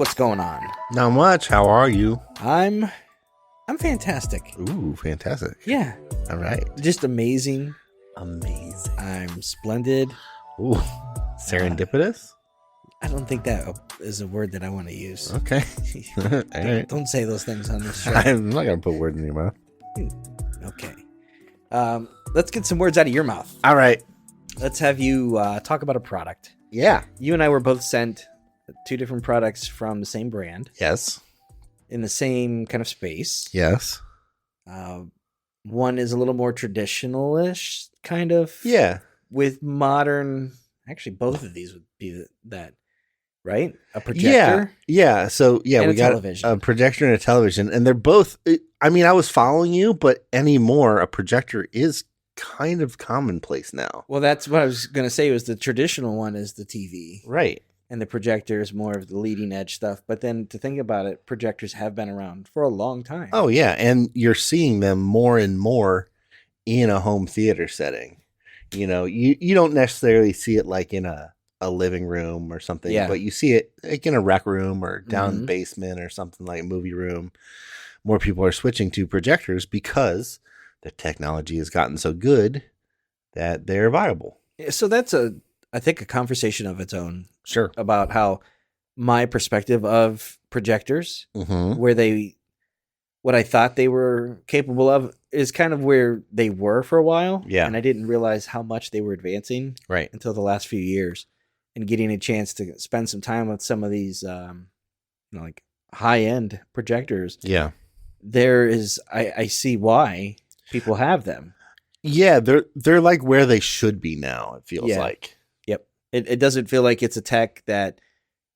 what's going on? Not much. How are you? I'm fantastic. Ooh, fantastic. Yeah. All right. Just amazing. Amazing. I'm splendid. Ooh, serendipitous? I don't think that is a word that I want to use. Okay. All right. Don't say those things on this show. I'm not going to put words in your mouth. Okay. Let's get some words out of your mouth. All right. Let's have you talk about a product. Yeah. You and I were both sent two different products from the same brand. Yes. In the same kind of space. Yes. One is a little more traditional-ish, kind of. Yeah. With modern... Actually, both of these would be that, right? A projector? Yeah. So, yeah, we got television. a projector and a television. And they're both... I mean, I was following you, but anymore, a projector is kind of commonplace now. Well, that's what I was going to say was the traditional one is the TV. Right. And the projector is more of the leading edge stuff. But then to think about it, projectors have been around for a long time. Oh, yeah. And you're seeing them more and more in a home theater setting. You know, you don't necessarily see it like in a living room or something, but you see it like in a rec room or down in the basement or something like a movie room. More people are switching to projectors because the technology has gotten so good that they're viable. So that's I think a conversation of its own. Sure. About how my perspective of projectors, what I thought they were capable of is kind of where they were for a while. Yeah. And I didn't realize how much they were advancing until the last few years, and getting a chance to spend some time with some of these, like high end projectors. Yeah. I see why people have them. Yeah. They're like where they should be now. It feels like. It doesn't feel like it's a tech that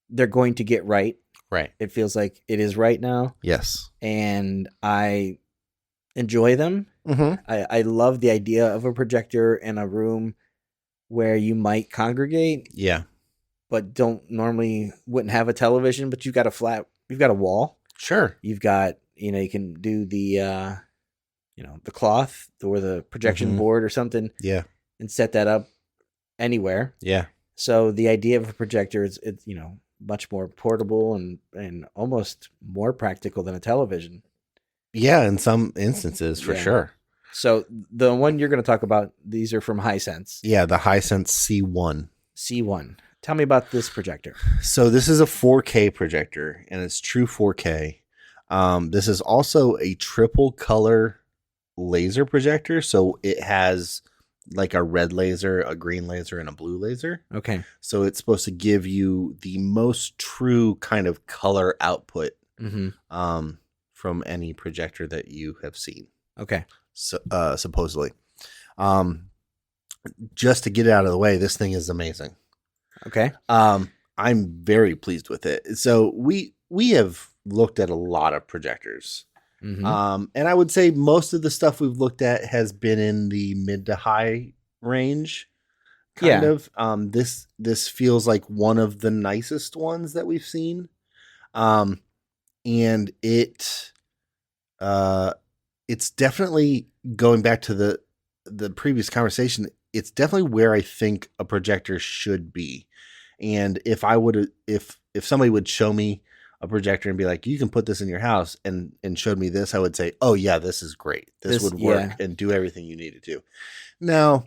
they're going to get right. Right. It feels like it is right now. Yes. And I enjoy them. Mm-hmm. I love the idea of a projector in a room where you might congregate. Yeah. But wouldn't have a television, but you've got a wall. Sure. You've got, you can do the, the cloth or the projection board or something. Yeah. And set that up anywhere. Yeah. So the idea of a projector is, much more portable and almost more practical than a television. Yeah, in some instances, for sure. So the one you're going to talk about, these are from Hisense. Yeah, the Hisense C1. C1. Tell me about this projector. So this is a 4K projector, and it's true 4K. This is also a triple color laser projector, so it has like a red laser, a green laser, and a blue laser. Okay. So it's supposed to give you the most true kind of color output from any projector that you have seen. Okay. So, supposedly. Just to get it out of the way, this thing is amazing. Okay. I'm very pleased with it. So we have looked at a lot of projectors. And I would say most of the stuff we've looked at has been in the mid to high range, kind of. This feels like one of the nicest ones that we've seen, and it's definitely going back to the previous conversation. It's definitely where I think a projector should be, and if somebody would show me a projector and be like, you can put this in your house and showed me this, I would say, oh yeah, this is great. This would work and do everything you need it to. Now,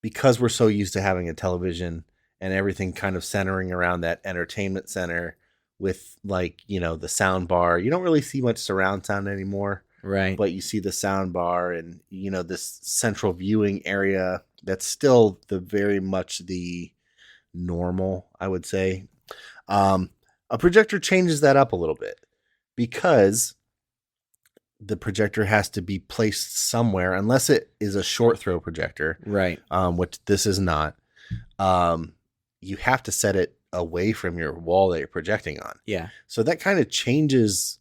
because we're so used to having a television and everything kind of centering around that entertainment center with the sound bar, you don't really see much surround sound anymore. Right. But you see the sound bar and, this central viewing area that's still very much the normal, I would say. A projector changes that up a little bit because the projector has to be placed somewhere, unless it is a short throw projector, right? Which this is not. You have to set it away from your wall that you're projecting on. Yeah. So that kind of changes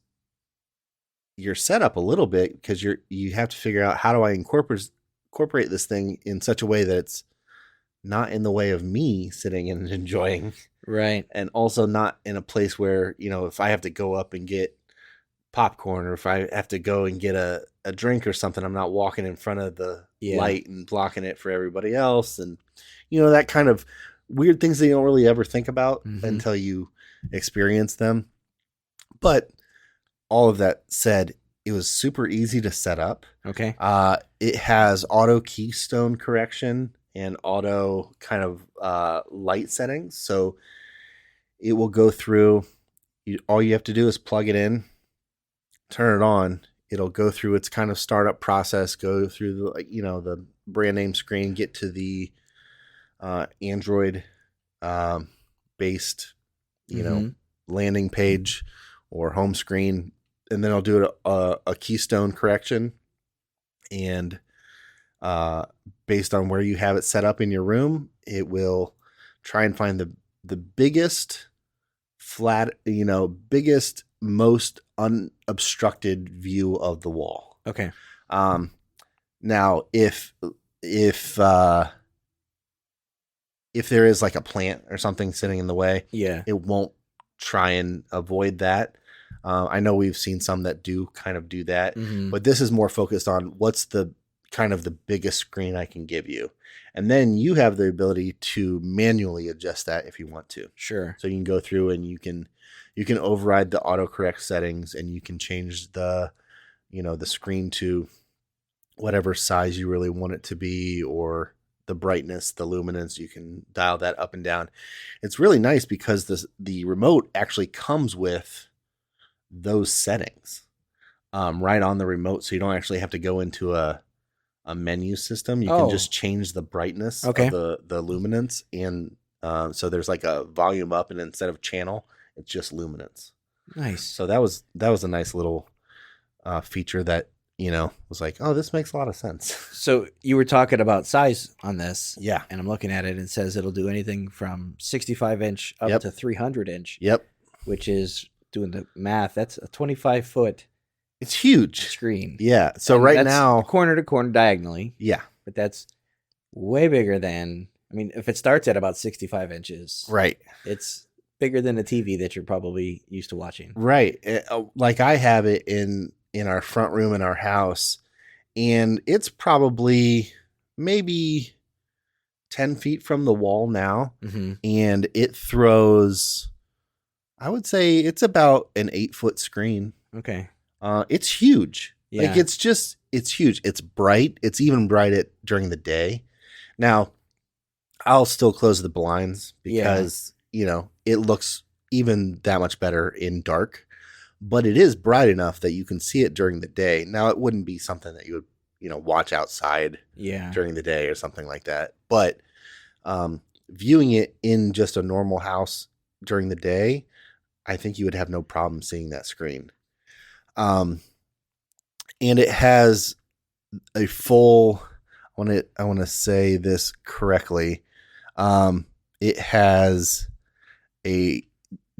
your setup a little bit because you have to figure out, how do I incorporate this thing in such a way that it's not in the way of me sitting and enjoying. Right. And also not in a place where, if I have to go up and get popcorn, or if I have to go and get a drink or something, I'm not walking in front of the light and blocking it for everybody else. And, that kind of weird things that you don't really ever think about until you experience them. But all of that said, it was super easy to set up. Okay. It has auto keystone correction and auto kind of light settings. So it will go through. All you have to do is plug it in, turn it on. It'll go through its kind of startup process, go through the brand name screen, get to the Android based, landing page or home screen, and then I'll do a keystone correction, and based on where you have it set up in your room, it will try and find the biggest biggest, most unobstructed view of the wall. Okay. Now if there is like a plant or something sitting in the way, it won't try and avoid that. I know we've seen some that do kind of do that, but this is more focused on what's the kind of the biggest screen I can give you. And then you have the ability to manually adjust that if you want to. Sure. So you can go through and you can override the autocorrect settings, and you can change the screen to whatever size you really want it to be, or the brightness, the luminance. You can dial that up and down. It's really nice because the remote actually comes with those settings right on the remote, so you don't actually have to go into a menu system. You can just change the brightness of the luminance, and so there's like a volume up, and instead of channel, it's just luminance. Nice. So that was a nice little feature that was like, oh, this makes a lot of sense. So you were talking about size on this. Yeah. And I'm looking at it, and it says it'll do anything from 65 inch up to 300 inch. Yep. Which is, doing the math, that's a 25-foot. It's huge screen. Yeah. So and right now, corner to corner diagonally. Yeah. But that's way bigger than, if it starts at about 65 inches. Right. It's bigger than a TV that you're probably used to watching. Right. Like I have it in our front room in our house, and it's probably maybe 10 feet from the wall now. And it throws, I would say it's about an 8-foot screen. Okay. It's huge. Yeah. Like it's huge. It's bright. It's even bright during the day. Now, I'll still close the blinds because, it looks even that much better in dark, but it is bright enough that you can see it during the day. Now, it wouldn't be something that you would, watch outside during the day or something like that. But viewing it in just a normal house during the day, I think you would have no problem seeing that screen. And it has a full, I want to say this correctly. It has a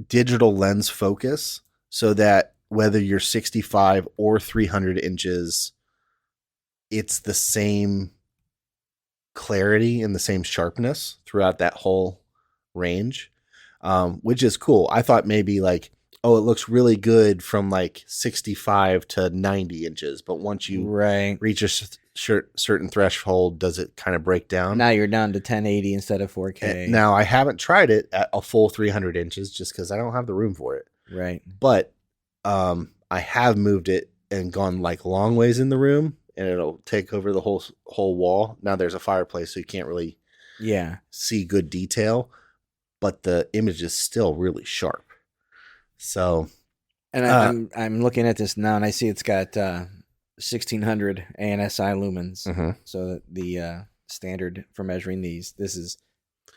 digital lens focus, so that whether you're 65 or 300 inches, it's the same clarity and the same sharpness throughout that whole range, which is cool. I thought maybe like, oh, it looks really good from like 65 to 90 inches. But once you reach a certain threshold, does it kind of break down? Now you're down to 1080 instead of 4K. Now, I haven't tried it at a full 300 inches just because I don't have the room for it. Right. But I have moved it and gone like long ways in the room, and it'll take over the whole wall. Now there's a fireplace, so you can't really see good detail, but the image is still really sharp. So, and I'm looking at this now, and I see it's got 1600 ANSI lumens. So the standard for measuring these. This is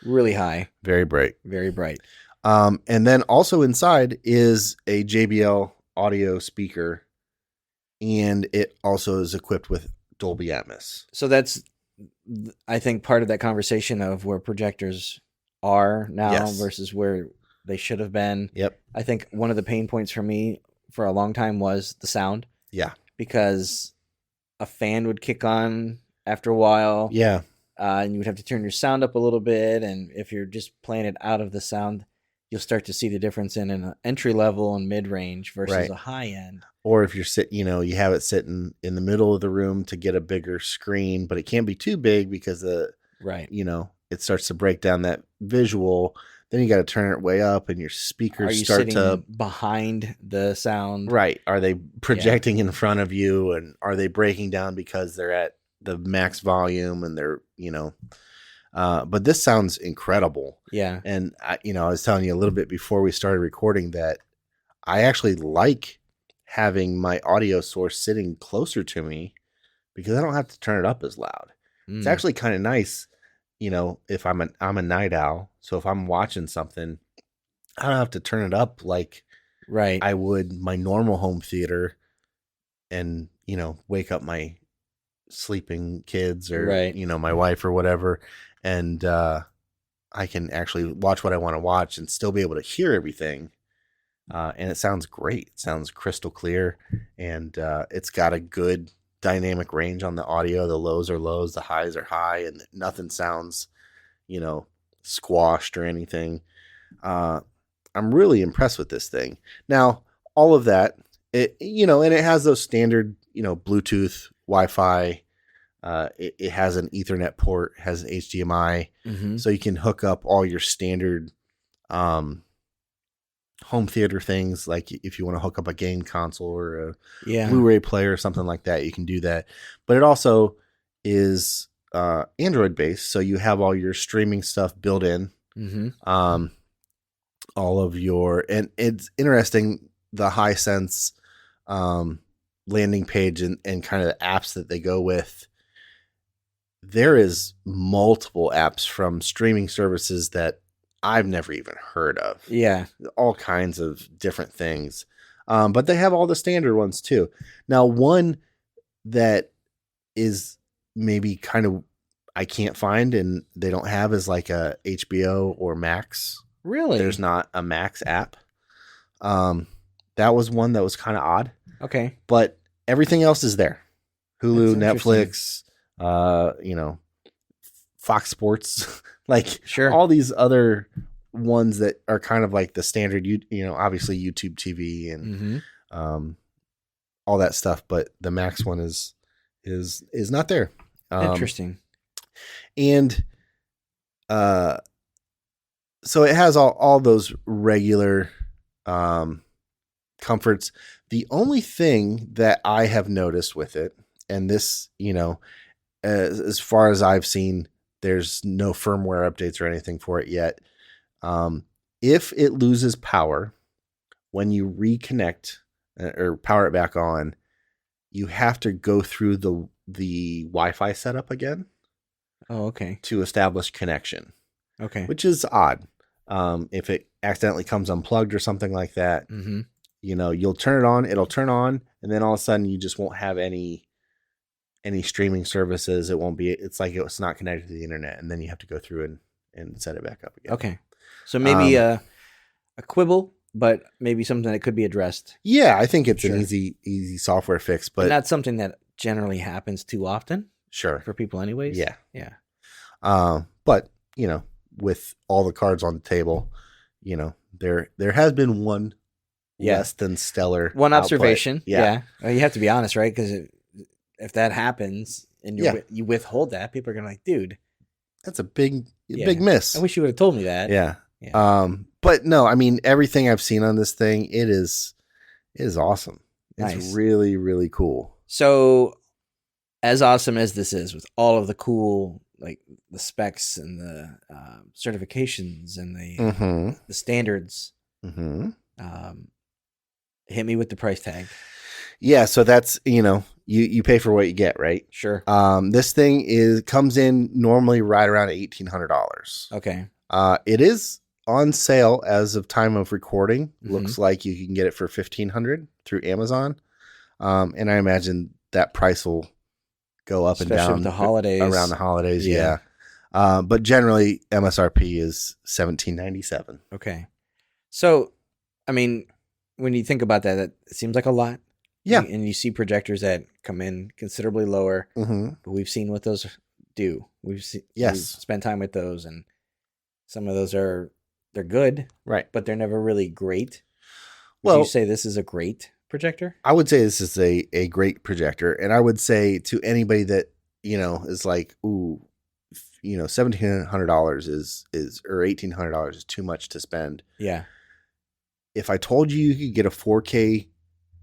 really high, very bright, very bright. And then also inside is a JBL audio speaker, and it also is equipped with Dolby Atmos. So that's, I think, part of that conversation of where projectors are now versus where they should have been. Yep. I think one of the pain points for me for a long time was the sound. Yeah. Because a fan would kick on after a while. Yeah. And you would have to turn your sound up a little bit. And if you're just playing it out of the sound, you'll start to see the difference in an entry level and mid range versus a high end. Or if you're you have it sitting in the middle of the room to get a bigger screen, but it can't be too big because it starts to break down that visual. then you got to turn it way up, and your Are speakers you start sitting to behind the sound? right. Are they projecting in front of you, and are they breaking down because they're at the max volume and they're but this sounds incredible. Yeah. And I was telling you a little bit before we started recording that I actually like having my audio source sitting closer to me because I don't have to turn it up as loud. It's actually kind of nice, if I'm a night owl. So if I'm watching something, I don't have to turn it up like I would my normal home theater and, wake up my sleeping kids or, my wife or whatever. And I can actually watch what I want to watch and still be able to hear everything. And it sounds great. It sounds crystal clear. And it's got a good dynamic range on the audio. The lows are lows, the highs are high, and nothing sounds, squashed or anything. I'm really impressed with this thing. Now, all of that, and it has those standard, Bluetooth, Wi-Fi. It has an Ethernet port, has HDMI, so you can hook up all your standard home theater things. Like if you want to hook up a game console or a Blu-ray player or something like that, you can do that. But it also is Android based, so you have all your streaming stuff built in. All of and it's interesting, the Hisense landing page and kind of the apps that they go with. There is multiple apps from streaming services that I've never even heard of. Yeah. All kinds of different things. But they have all the standard ones too. Now, one that is maybe kind of I can't find and they don't have is like a HBO or Max. Really? There's not a Max app. That was one that was kind of odd. Okay. But everything else is there. Hulu, Netflix, Fox Sports, like all these other ones that are kind of like the standard, obviously YouTube TV and all that stuff. But the Max one is not there. Interesting. And so it has all those regular comforts. The only thing that I have noticed with it, and this, as far as I've seen, there's no firmware updates or anything for it yet. If it loses power when you reconnect or power it back on, you have to go through the Wi-Fi setup again. Oh, okay. To establish connection. Okay. Which is odd. If it accidentally comes unplugged or something like that, you'll turn it on, it'll turn on, and then all of a sudden you just won't have any streaming services. It's like it's not connected to the internet, and then you have to go through and set it back up again. Okay. So maybe a quibble, but maybe something that could be addressed. Yeah, I think it's an easy software fix, but not something that generally happens too often. Sure. For people anyways. Yeah. Yeah. But, with all the cards on the table, there has been one less than stellar one observation. Output. Yeah. Well, you have to be honest, right? Because if that happens and you withhold that, people are going to like, dude, that's a big miss. I wish you would have told me that. Yeah. But no, I mean, everything I've seen on this thing, it is awesome. It's nice. really, really cool. So as awesome as this is with all of the cool, like the specs and the certifications and the standards, hit me with the price tag. Yeah. So that's, you pay for what you get, right? Sure. This thing comes in normally right around $1,800. Okay. It is on sale as of time of recording. Looks like you can get it for $1,500 through Amazon. And I imagine that price will go up especially and down with the holidays. Around the holidays. Yeah. But generally MSRP is $1,797. Okay. So, I mean, when you think about that, it seems like a lot. Yeah. And you see projectors that come in considerably lower, but we've seen what those do. We've spent time with those, and some of those they're good, right? But they're never really great. Would you say this is a great projector? I would say this is a great projector, and I would say to anybody that is like, ooh, $1,700 is or $1,800 is too much to spend. Yeah. If I told you could get a 4K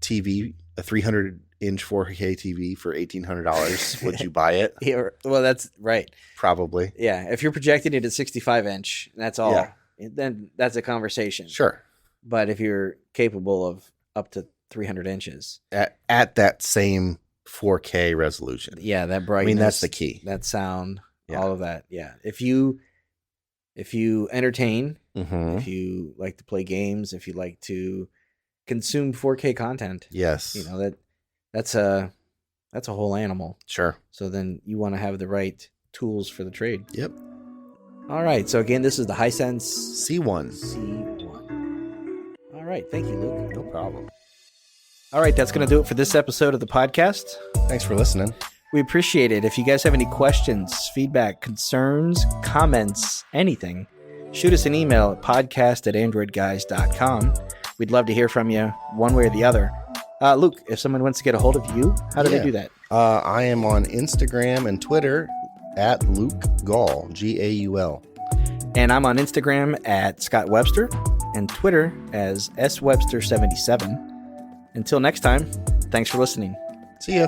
TV, a 300-inch 4K TV for $1,800, would you buy it? Yeah, well, that's right. Probably. Yeah. If you're projecting it at 65-inch, that's all. Yeah. Then that's a conversation. Sure. But if you're capable of up to 300 inches at that same 4K resolution, yeah, that brightness. I mean, that's the key. That sound, Yeah. all of that. Yeah. If you entertain, Mm-hmm. if you like to play games, if you like to consume 4K content, Yes. that's a whole animal. Sure. So then you want to have the right tools for the trade. Yep. All right. So again, this is the Hisense C1. C1. All right. Thank you, Luke. No problem. All right. That's going to do it for this episode of the podcast. Thanks for listening. We appreciate it. If you guys have any questions, feedback, concerns, comments, anything, shoot us an email at podcast@AndroidGuys.com. We'd love to hear from you one way or the other. Luke, if someone wants to get a hold of you, how do they do that? I am on Instagram and Twitter at Luke Gaul, Gaul. And I'm on Instagram at Scott Webster and Twitter as SWebster77. Until next time, thanks for listening. See ya.